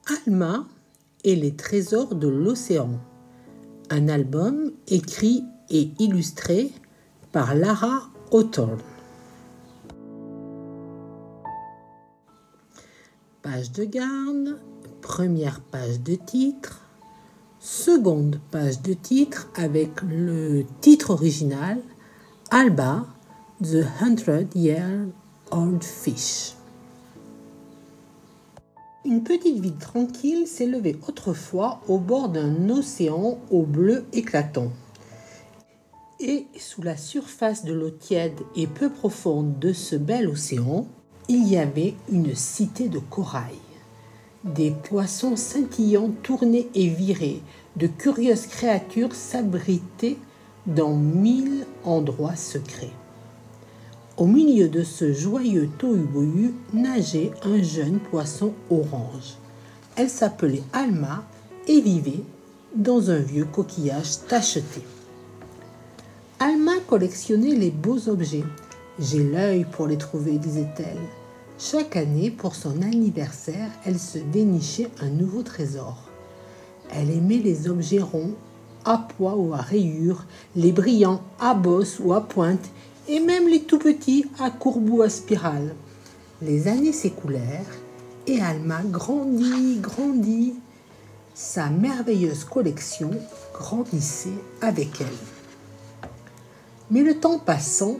Alma et les trésors de l'océan. Un album écrit et illustré par Lara Hawthorne. Page de garde, première page de titre, seconde page de titre avec le titre original Alba, The 100-Year-Old Fish. Une petite ville tranquille s'élevait autrefois au bord d'un océan au bleu éclatant. Et sous la surface de l'eau tiède et peu profonde de ce bel océan, il y avait une cité de corail. Des poissons scintillants tournaient et viraient, de curieuses créatures s'abritaient dans 1000 endroits secrets. Au milieu de ce joyeux tohu-bohu nageait un jeune poisson orange. Elle s'appelait Alma et vivait dans un vieux coquillage tacheté. Alma collectionnait les beaux objets. « J'ai l'œil pour les trouver », disait-elle. Chaque année, pour son anniversaire, elle se dénichait un nouveau trésor. Elle aimait les objets ronds, à pois ou à rayures, les brillants à bosse ou à pointe, et même les tout petits à courbe ou à spirale. Les années s'écoulèrent et Alma grandit. Sa merveilleuse collection grandissait avec elle. Mais le temps passant,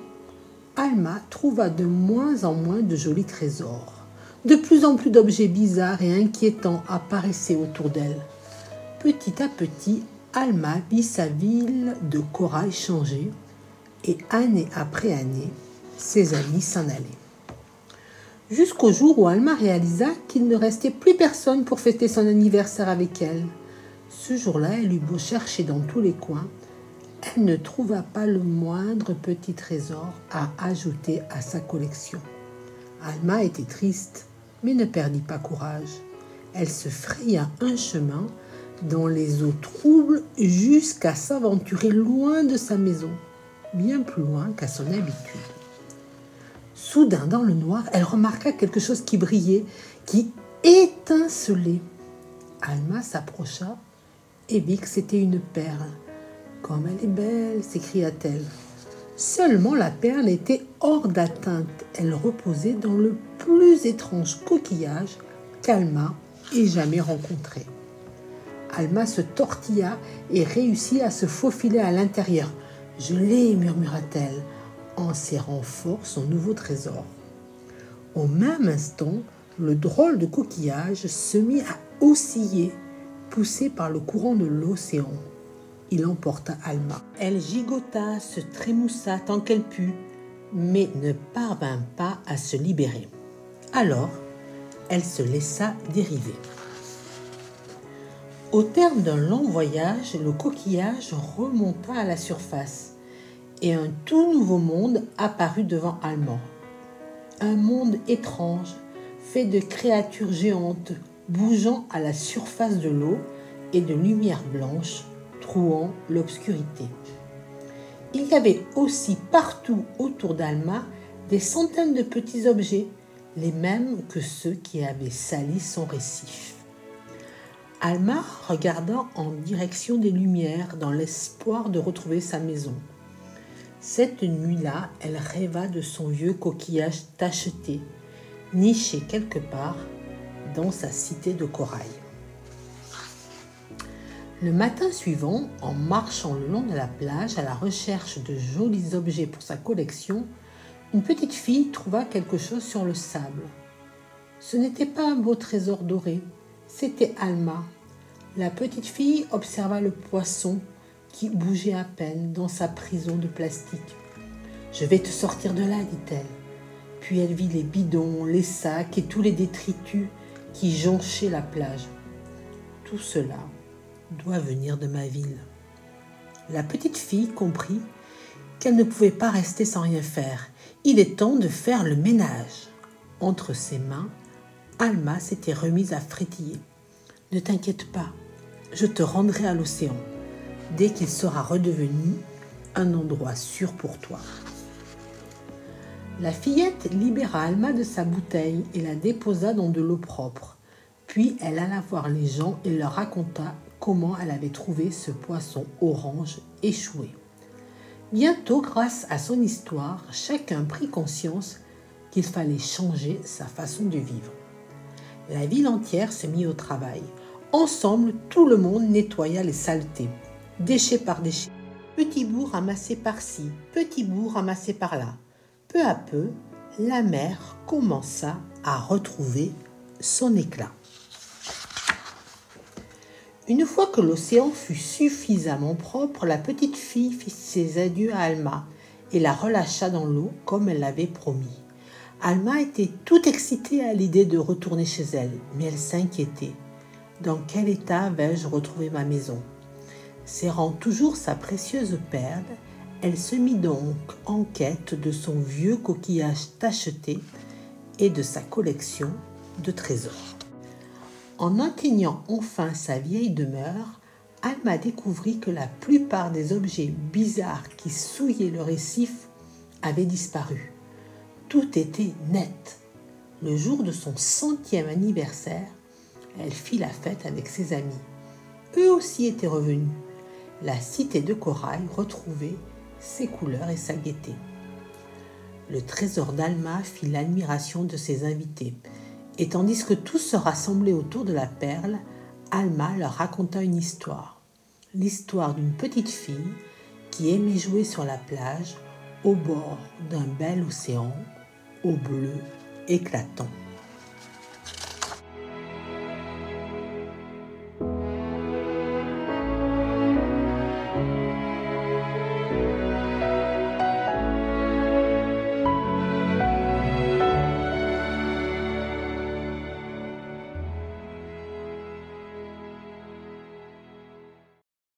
Alma trouva de moins en moins de jolis trésors. De plus en plus d'objets bizarres et inquiétants apparaissaient autour d'elle. Petit à petit, Alma vit sa ville de corail changer. Et année après année, ses amis s'en allaient. Jusqu'au jour où Alma réalisa qu'il ne restait plus personne pour fêter son anniversaire avec elle. Ce jour-là, elle eut beau chercher dans tous les coins, elle ne trouva pas le moindre petit trésor à ajouter à sa collection. Alma était triste, mais ne perdit pas courage. Elle se fraya un chemin dans les eaux troubles jusqu'à s'aventurer loin de sa maison, bien plus loin qu'à son habitude. Soudain, dans le noir, elle remarqua quelque chose qui brillait, qui étincelait. Alma s'approcha et vit que c'était une perle. « Comme elle est belle !» s'écria-t-elle. Seulement la perle était hors d'atteinte. Elle reposait dans le plus étrange coquillage qu'Alma ait jamais rencontré. Alma se tortilla et réussit à se faufiler à l'intérieur. « Je l'ai !» murmura-t-elle, en serrant fort son nouveau trésor. Au même instant, le drôle de coquillage se mit à osciller, poussé par le courant de l'océan. Il emporta Alma. Elle gigota, se trémoussa tant qu'elle put, mais ne parvint pas à se libérer. Alors, elle se laissa dériver. Au terme d'un long voyage, le coquillage remonta à la surface et un tout nouveau monde apparut devant Alma. Un monde étrange, fait de créatures géantes bougeant à la surface de l'eau et de lumière blanche trouant l'obscurité. Il y avait aussi partout autour d'Alma des centaines de petits objets, les mêmes que ceux qui avaient sali son récif. Alma regarda en direction des lumières dans l'espoir de retrouver sa maison. Cette nuit-là, elle rêva de son vieux coquillage tacheté, niché quelque part dans sa cité de corail. Le matin suivant, en marchant le long de la plage à la recherche de jolis objets pour sa collection, une petite fille trouva quelque chose sur le sable. Ce n'était pas un beau trésor doré, c'était Alma. La petite fille observa le poisson qui bougeait à peine dans sa prison de plastique. « Je vais te sortir de là, dit-elle. » Puis elle vit les bidons, les sacs et tous les détritus qui jonchaient la plage. « Tout cela doit venir de ma ville. » La petite fille comprit qu'elle ne pouvait pas rester sans rien faire. Il est temps de faire le ménage. Entre ses mains, Alma s'était remise à frétiller. « Ne t'inquiète pas, je te rendrai à l'océan, dès qu'il sera redevenu un endroit sûr pour toi. » La fillette libéra Alma de sa bouteille et la déposa dans de l'eau propre. Puis elle alla voir les gens et leur raconta comment elle avait trouvé ce poisson orange échoué. Bientôt, grâce à son histoire, chacun prit conscience qu'il fallait changer sa façon de vivre. La ville entière se mit au travail. Ensemble, tout le monde nettoya les saletés, déchet par déchet. Petit bout ramassé par-ci, petit bout ramassé par-là. Peu à peu, la mer commença à retrouver son éclat. Une fois que l'océan fut suffisamment propre, la petite fille fit ses adieux à Alma et la relâcha dans l'eau comme elle l'avait promis. Alma était toute excitée à l'idée de retourner chez elle, mais elle s'inquiétait. Dans quel état vais-je retrouver ma maison ? Serrant toujours sa précieuse perle, elle se mit donc en quête de son vieux coquillage tacheté et de sa collection de trésors. En atteignant enfin sa vieille demeure, Alma découvrit que la plupart des objets bizarres qui souillaient le récif avaient disparu. Tout était net. Le jour de son 100e anniversaire, elle fit la fête avec ses amis. Eux aussi étaient revenus. La cité de corail retrouvait ses couleurs et sa gaieté. Le trésor d'Alma fit l'admiration de ses invités. Et tandis que tous se rassemblaient autour de la perle, Alma leur raconta une histoire. L'histoire d'une petite fille qui aimait jouer sur la plage au bord d'un bel océan au bleu éclatant.